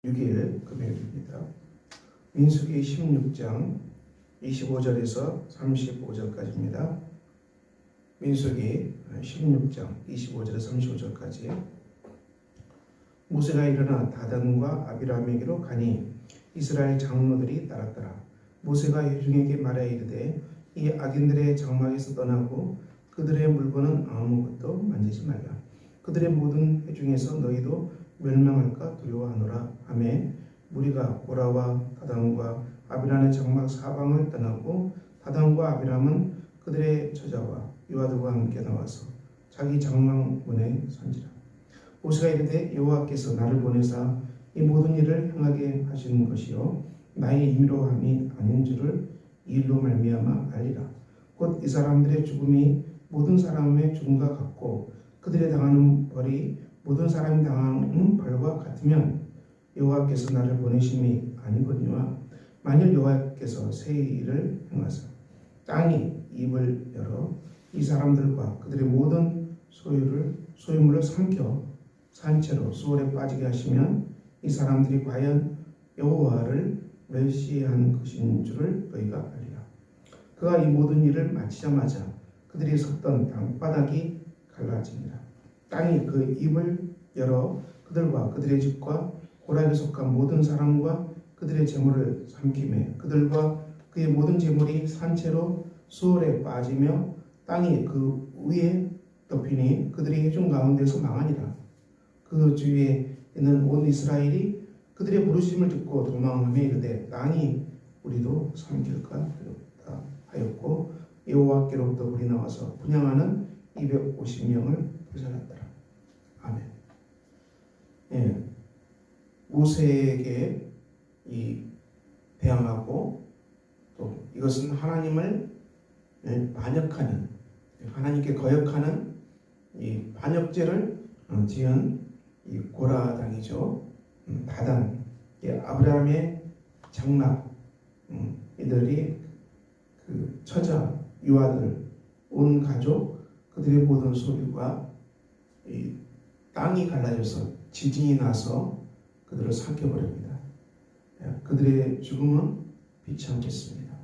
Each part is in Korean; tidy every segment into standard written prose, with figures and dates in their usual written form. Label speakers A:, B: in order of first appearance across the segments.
A: 6일 금요일입니다. 민수기 16장 25절에서 35절까지입니다. 민수기 16장 25절에서 35절까지. 모세가 일어나 다단과 아비람에게로 가니 이스라엘 장로들이 따랐더라. 모세가 회중에게 말하여 이르되 이 악인들의 장막에서 떠나고 그들의 물건은 아무것도 만지지 말라. 그들의 모든 회중에서 너희도 멸망할까 두려워하노라 하매 무리가 고라와 다단과 아비람의 장막 사방을 떠나고 다단과 아비람은 그들의 처자와 요아들과 함께 나와서 자기 장막 문에 선지라. 모세가 이르되 여호와께서 나를 보내사 이 모든 일을 행하게 하시는 것이요 나의 임의로 함이 아닌 줄을 이 일로 말미암아 알리라. 곧 이 사람들의 죽음이 모든 사람의 죽음과 같고 그들의 당하는 벌이 모든 사람이 당하는 벌과 같으면 여호와께서 나를 보내심이 아니거니와 만일 여호와께서 새 일을 행하사 땅이 입을 열어 이 사람들과 그들의 모든 소유물을 삼켜 산채로 수월에 빠지게 하시면 이 사람들이 과연 여호와를 멸시한 것인 줄을 너희가 알리라. 그가 이 모든 일을 마치자마자 그들이 섰던 땅바닥이 갈라지니라. 땅이 그 입을 열어 그들과 그들의 집과 고라에게 속한 모든 사람과 그들의 재물을 삼키매 그들과 그의 모든 재물이 산채로 수월에 빠지며 땅이 그 위에 덮이니 그들이 회중 가운데서 망하니라. 그 주위에 있는 온 이스라엘이 그들의 부르심을 듣고 도망하며 이르되 땅이 우리도 삼킬까 두렵다 하였고 여호와께로부터 불이 나와서 분향하는 250명을 부살랐더라. 아멘. 예, 모세에게 대항하고 또 이것은 하나님을 반역하는 하나님께 거역하는 이 반역죄를 지은 이 고라당이죠. 다단, 아브라함의 장막, 이들이 그 처자, 유아들, 온 가족, 그들의 모든 소유가 이 땅이 갈라져서 지진이 나서 그들을 삼켜버립니다. 그들의 죽음은 비참했습니다.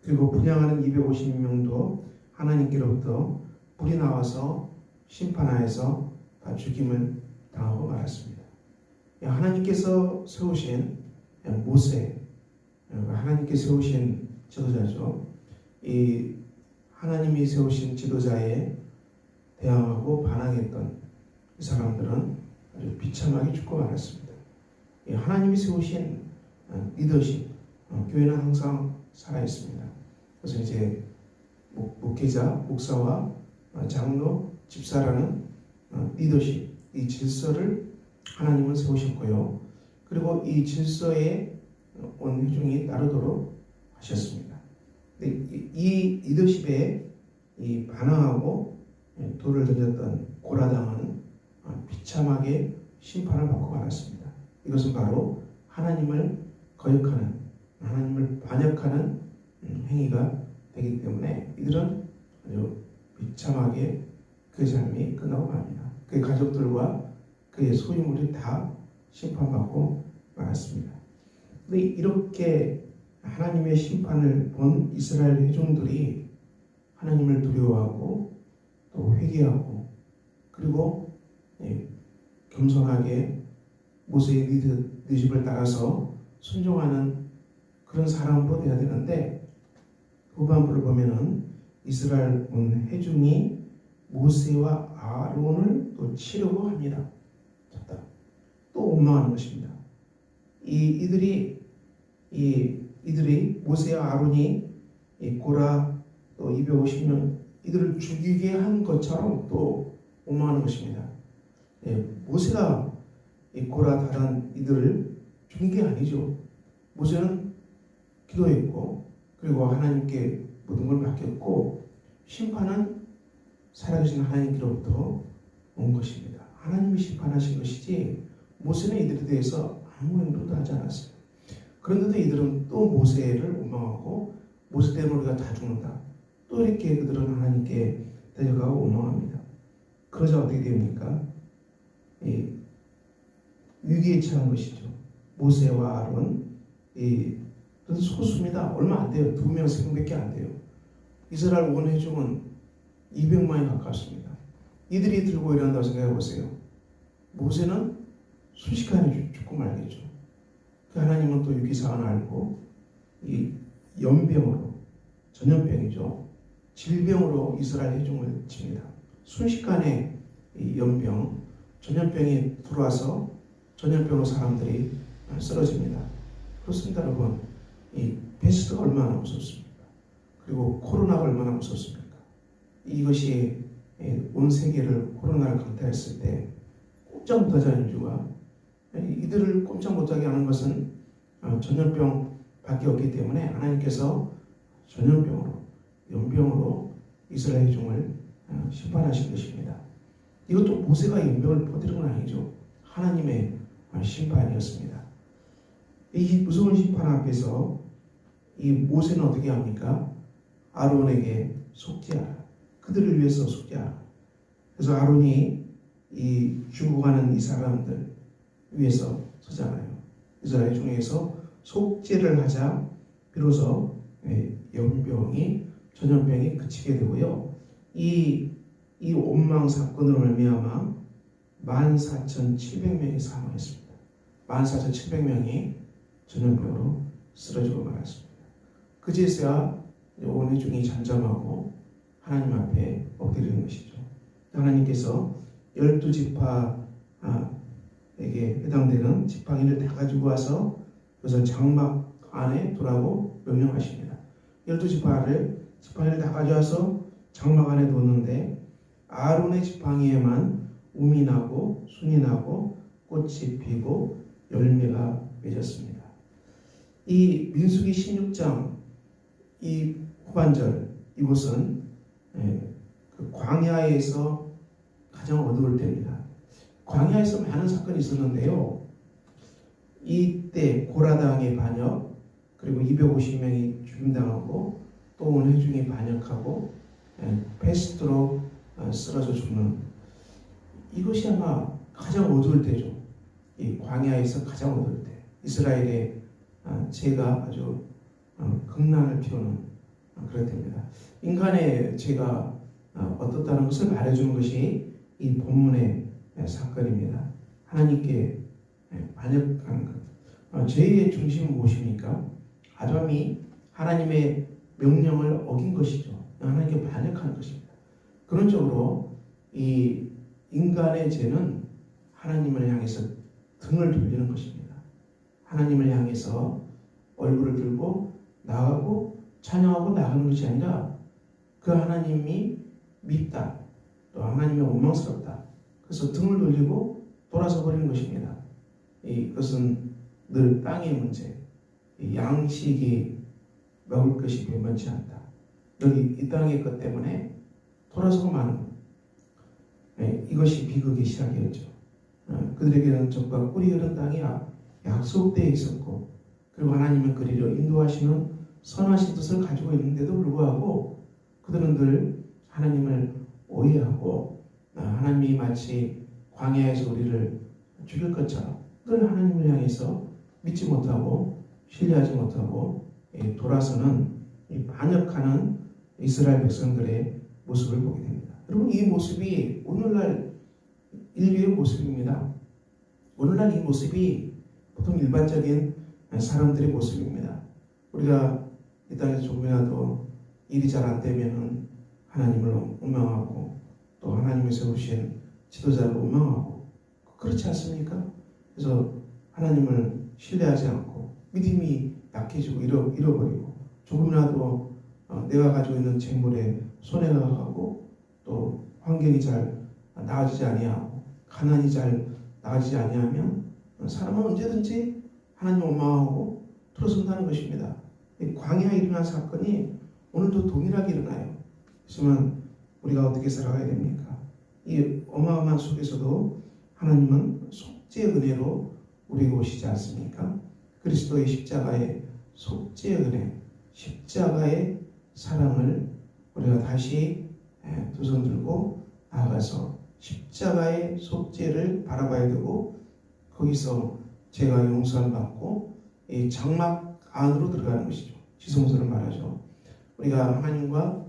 A: 그리고 분향하는 250명도 하나님께로부터 불이 나와서 심판하여서 다 죽임을 당하고 말았습니다. 하나님께서 세우신 모세, 하나님께 세우신 지도자죠. 이 하나님이 세우신 지도자에 대항하고 반항했던 이 사람들은 아주 비참하게 죽고 말았습니다. 하나님이 세우신 리더십, 교회는 항상 살아있습니다. 그래서 이제 목회자, 목사와 장로, 집사라는 리더십, 이 질서를 하나님은 세우셨고요. 그리고 이 질서에 온 회중이 따르도록 하셨습니다. 이 리더십에 반항하고 돌을 던졌던 고라당은 비참하게 심판을 받고 말았습니다. 이것은 바로 하나님을 거역하는, 하나님을 반역하는 행위가 되기 때문에 이들은 아주 비참하게 그의 삶이 끝나고 맙니다. 그의 가족들과 그의 소유물이 다 심판받고 말았습니다. 그런데 이렇게 하나님의 심판을 본 이스라엘 회중들이 하나님을 두려워하고 또 회개하고 그리고 겸손하게 모세의 리더십을 따라서 순종하는 그런 사람으로 되어야 되는데 후반부를 보면은 이스라엘 온 회중이 모세와 아론을 또 치려고 합니다. 또 원망하는 것입니다. 이들이 모세와 아론이 고라 또 250명 이들을 죽이게 한 것처럼 또 원망하는 것입니다. 모세가 고라 다단 이들을 죽인 게 아니죠. 모세는 기도했고 그리고 하나님께 모든 걸 맡겼고 심판은 살아계신 하나님께로부터 온 것입니다. 하나님이 심판하신 것이지 모세는 이들에 대해서 아무 행동도 하지 않았어요. 그런데도 이들은 또 모세를 원망하고 모세 때문에 우리가 다 죽는다. 또 이렇게 그들은 하나님께 대적하고 원망합니다. 그러자 어떻게 됩니까? 위기에 처한 것이죠. 모세와 아론, 그래도 소수입니다. 얼마 안 돼요. 2명, 3명밖에 안 돼요. 이스라엘 온 회중은 200만이 가깝습니다. 이들이 들고 일어난다고 생각해 보세요. 모세는 순식간에 죽고 말겠죠. 그 하나님은 또 위기상을 알고 이 연병으로, 전염병이죠. 질병으로 이스라엘 회중을 칩니다. 순식간에 이 연병, 전염병이 들어와서 전염병으로 사람들이 쓰러집니다. 그렇습니다, 여러분. 이 패스트가 얼마나 무섭습니까? 그리고 코로나가 얼마나 무섭습니까? 이것이 온 세계를 코로나를 강타했을 때 꼼짝 못하자는 이유가, 이들을 꼼짝 못하게 하는 것은 전염병밖에 없기 때문에 하나님께서 전염병으로, 연병으로 이스라엘 종을 심판하신 것입니다. 이것도 모세가 연병을 퍼뜨린 건 아니죠. 하나님의 심판이었습니다. 이 무서운 심판 앞에서 이 모세는 어떻게 합니까? 아론에게 속죄하라. 그들을 위해서 속죄하라. 그래서 아론이 이 죽어가는 이 사람들 위해서 서잖아요. 이스라엘 중에서 속죄를 하자 비로소 연병이, 전염병이 그치게 되고요. 이 원망 사건으로 말미암아 14,700명이 사망했습니다. 14,700명이 전염병으로 쓰러지고 말았습니다. 그제서야 온 회중이 잠잠하고 하나님 앞에 엎드리는 것이죠. 하나님께서 12지파에게 해당되는 지팡이를 다 가지고 와서 그래서 장막 안에 두라고 명령하십니다. 12지파를 지팡이를 다 가져와서 장막 안에 두었는데 아론의 지팡이에만 움이 나고 순이 나고 꽃이 피고 열매가 맺었습니다. 이 민수기 16장 이 후반절, 이곳은 그 광야에서 가장 어두울 때입니다. 광야에서 많은 사건이 있었는데요. 이때 고라당의 반역, 그리고 250명이 죽임당하고 또 온 회중이 반역하고 패스트로 쓰러져 죽는, 이것이 아마 가장 어두울 때죠. 이 광야에서 가장 어두울 때, 이스라엘의 죄가 아주 극난을 피우는 그럴 때입니다. 인간의 죄가 어떻다는 것을 말해주는 것이 이 본문의 사건입니다. 하나님께 반역하는 것. 죄의 중심은 무엇입니까? 아담이 하나님의 명령을 어긴 것이죠. 하나님께 반역하는 것입니다. 그런적으로 이 인간의 죄는 하나님을 향해서 등을 돌리는 것입니다. 하나님을 향해서 얼굴을 들고 나가고 찬양하고 나가는 것이 아니라 그 하나님이 밉다, 또 하나님이 원망스럽다, 그래서 등을 돌리고 돌아서 버리는 것입니다. 이것은 늘 땅의 문제, 양식이 먹을 것이 변변치 않다, 늘 이 땅의 것 때문에 돌아서고 마는 것. 이것이 비극의 시작이었죠. 그들에게는 적과 꿀이 흐른 땅이 약속되어 있었고, 그리고 하나님은 그리로 인도하시는 선하신 뜻을 가지고 있는데도 불구하고 그들은 늘 하나님을 오해하고, 하나님이 마치 광야에서 우리를 죽일 것처럼 늘 하나님을 향해서 믿지 못하고 신뢰하지 못하고 돌아서는 반역하는 이스라엘 백성들의 모습을 보게 됩니다. 여러분, 이 모습이 오늘날 인류의 모습입니다. 오늘날 이 모습이 보통 일반적인 사람들의 모습입니다. 우리가 이 땅에서 조금이라도 일이 잘 안 되면은 하나님을 원망하고 또 하나님이 세우신 지도자를 원망하고, 그렇지 않습니까? 그래서 하나님을 신뢰하지 않고 믿음이 약해지고 잃어버리고, 조금이라도 내가 가지고 있는 재물에 손해가 가고 또 환경이 잘 나아지지 아니하고 가난이 잘 나아지지 아니하면 사람은 언제든지 하나님 원망하고 들어선다는 것입니다. 광야에 일어난 사건이 오늘도 동일하게 일어나요. 하지만 우리가 어떻게 살아가야 됩니까? 이 어마어마한 속에서도 하나님은 속죄의 은혜로 우리에게 오시지 않습니까? 그리스도의 십자가의 속죄의 은혜, 십자가의 사랑을 우리가 다시 두 손 들고 나아가서 십자가의 속죄를 바라봐야 되고, 거기서 죄가 용서함 받고 이 장막 안으로 들어가는 것이죠. 지성소를 말하죠. 우리가 하나님과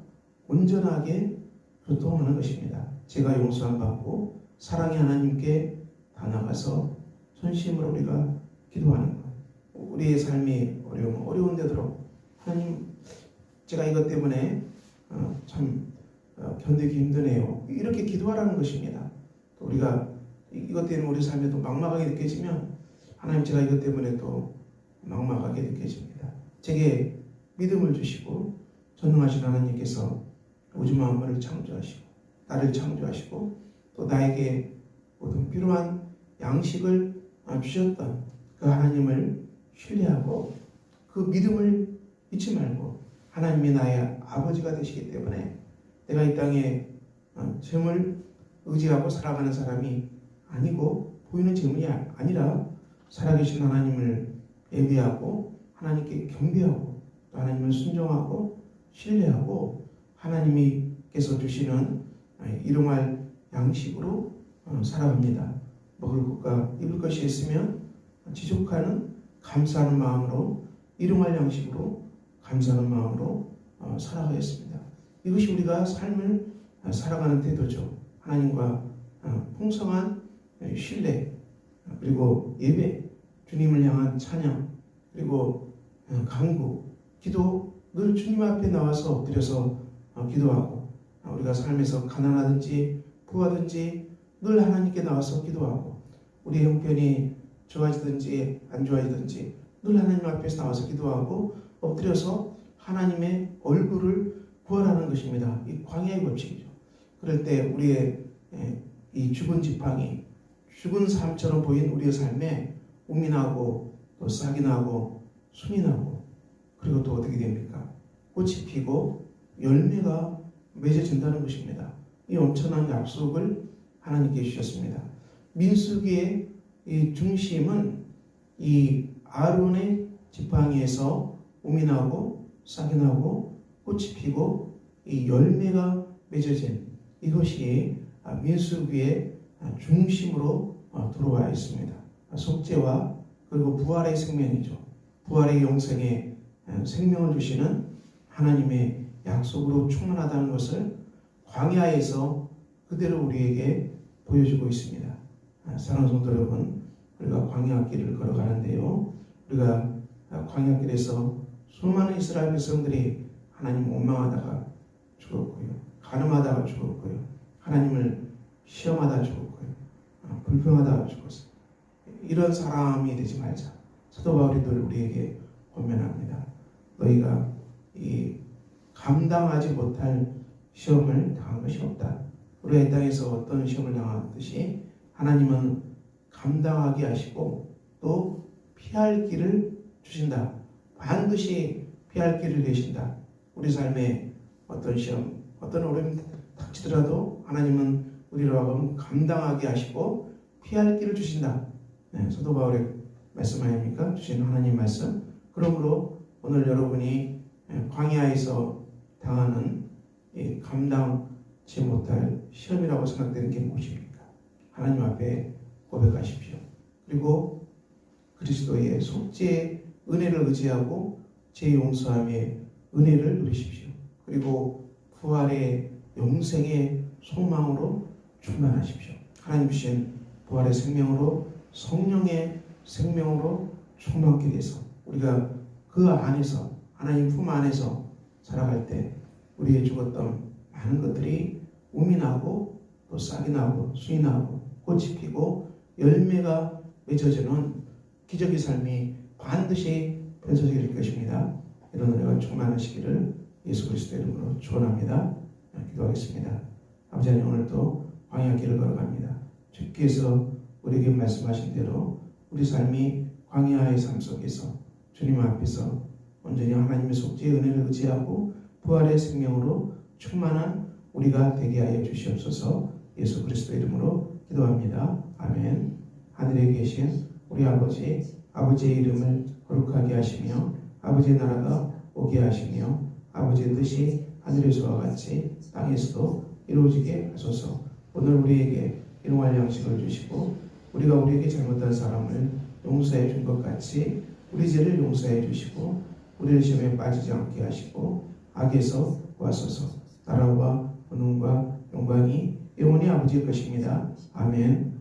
A: 온전하게 소통하는 것입니다. 죄가 용서함 받고 사랑의 하나님께 다 나가서 전심으로 우리가 기도하는 것. 우리의 삶이 어려운 데도록 하나님, 제가 이것 때문에 참 견디기 힘드네요. 이렇게 기도하라는 것입니다. 또 우리가 이것 때문에 우리 삶에 또 막막하게 느껴지면 하나님, 제가 이것 때문에 또 막막하게 느껴집니다. 제게 믿음을 주시고 전능하신 하나님께서 우주 만물을 창조하시고 나를 창조하시고 또 나에게 모든 필요한 양식을 주셨던 그 하나님을 신뢰하고 그 믿음을 잊지 말고 하나님이 나의 아버지가 되시기 때문에 내가 이 땅에 재물 의지하고 살아가는 사람이 아니고 보이는 재물이 아니라 살아계신 하나님을 예배하고 하나님께 경배하고 또 하나님을 순종하고 신뢰하고 하나님께서 주시는 일용할 양식으로 살아갑니다. 먹을 것과 입을 것이 있으면 지족하는 감사하는 마음으로 일용할 양식으로 감사하는 마음으로 살아가겠습니다. 이것이 우리가 삶을 살아가는 태도죠. 하나님과 풍성한 신뢰 그리고 예배, 주님을 향한 찬양 그리고 간구, 기도, 늘 주님 앞에 나와서 엎드려서 기도하고 우리가 삶에서 가난하든지 부하든지 늘 하나님께 나와서 기도하고 우리의 형편이 좋아지든지 안 좋아지든지 늘 하나님 앞에서 나와서 기도하고 엎드려서 하나님의 얼굴을 구하라는 것입니다. 이 광야의 법칙이죠. 그럴 때 우리의 이 죽은 지팡이, 죽은 삶처럼 보인 우리의 삶에 움이 나고 또 싹이 나고 순이 나고 그리고 또 어떻게 됩니까? 꽃이 피고 열매가 맺어진다는 것입니다. 이 엄청난 약속을 하나님께 주셨습니다. 민수기의 이 중심은 이 아론의 지팡이에서 움이 나고 싹이 나고 꽃이 피고 이 열매가 맺어진 이것이 민수기의 중심으로 들어와 있습니다. 속죄와 그리고 부활의 생명이죠. 부활의 영생의 생명을 주시는 하나님의 약속으로 충만하다는 것을 광야에서 그대로 우리에게 보여주고 있습니다. 사랑하는 성도 여러분, 우리가 광야길을 걸어가는데요. 우리가 광야길에서 수많은 이스라엘 백성들이 하나님 원망하다가 죽었고요. 간음하다가 죽었고요. 하나님을 시험하다 죽었고요. 불평하다가 죽었어요. 이런 사람이 되지 말자. 사도 바울이 늘 우리에게 권면합니다. 너희가 이 감당하지 못할 시험을 당한 것이 없다. 우리가 이 땅에서 어떤 시험을 당하듯이 하나님은 감당하게 하시고 또 피할 길을 주신다. 반드시 피할 길을 내신다. 우리 삶에 어떤 시험, 어떤 어려움이 닥치더라도 하나님은 우리로 하여금 감당하게 하시고 피할 길을 주신다. 사도 바울의 말씀 아닙니까? 주신 하나님 말씀. 그러므로 오늘 여러분이 광야에서 당하는 감당치 못할 시험이라고 생각되는 게 무엇입니까? 하나님 앞에 고백하십시오. 그리고 그리스도의 속죄의 은혜를 의지하고 제 용서함의 은혜를 누리십시오. 그리고 부활의 영생의 소망으로 충만하십시오. 하나님 주신 부활의 생명으로 성령의 생명으로 충만하게 돼서 우리가 그 안에서 하나님 품 안에서 살아갈 때 우리의 죽었던 많은 것들이 움이 나고 또 싹이 나고 순이 나고 꽃이 피고 열매가 맺어지는 기적의 삶이 반드시 펼쳐지게 될 것입니다. 이런 은혜가 충만하시기를 예수 그리스도의 이름으로 축원합니다. 기도하겠습니다. 아버지 하나님, 오늘도 광야길을 걸어갑니다. 주께서 우리에게 말씀하신 대로 우리 삶이 광야의 삶 속에서 주님 앞에서 온전히 하나님의 속죄의 은혜를 의지하고 부활의 생명으로 충만한 우리가 되게 하여 주시옵소서. 예수 그리스도의 이름으로 기도합니다. 아멘. 하늘에 계신 우리 아버지의 이름을 거룩하게 하시며 아버지의 나라가 오게 하시며 아버지의 뜻이 하늘에서와 같이 땅에서도 이루어지게 하소서. 오늘 우리에게 일용할 양식을 주시고 우리가 우리에게 잘못한 사람을 용서해 준 것 같이 우리 죄를 용서해 주시고 우리를 시험에 빠지지 않게 하시고 악에서 구하소서. 나라와 권능과 영광이 영원히 아버지의 것입니다. 아멘.